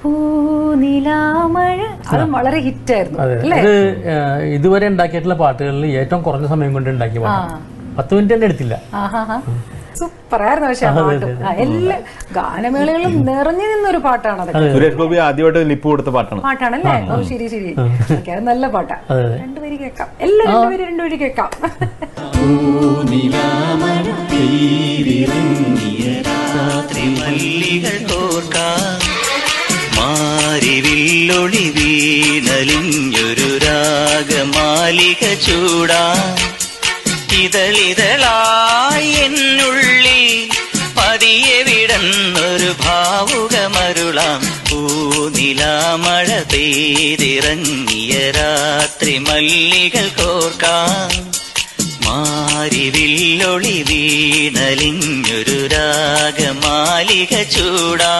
പൂനിലാമഴ അതും വളരെ ഹിറ്റായിരുന്നു അല്ലേ? ഇതുവരെ ഉണ്ടാക്കിയിട്ടുള്ള പാട്ടുകളിൽ ഏറ്റവും കുറഞ്ഞ സമയം കൊണ്ട് ഉണ്ടാക്കിയ പാട്ട്. 10 മിനിറ്റ് തന്നെ എടുത്തില്ല. സൂപ്പറായിരുന്നു. പക്ഷെ എല്ലാ ഗാനമേളകളും നിറഞ്ഞു നിന്നൊരു പാട്ടാണ്. സുരേഷ് ഗോപി ആദ്യമായിട്ട് ലിപ്പ് കൊടുത്ത പാട്ടാണല്ലേ? ഓ ശരി ശരി, നല്ല പാട്ടാ. രണ്ടുപേര് കേൾക്കാം, എല്ലാവരും രണ്ടുപേര് കേൾക്കാം. മാരിവില്ലൊളി വീണലിഞ്ഞൊരു രാഗമാലിക ചൂടാ ഇതളിതളായി എന്നുള്ളിൽ പതിയെ വിടന്നൊരു ഭാവുകമരുളാം പൂനിലാമഴ പെയ്തിറങ്ങിയ രാത്രി മല്ലികൾ കോർക്കാം മാരിവില്ലൊളി വീണലിഞ്ഞൊരു രാഗമാലിക ചൂടാ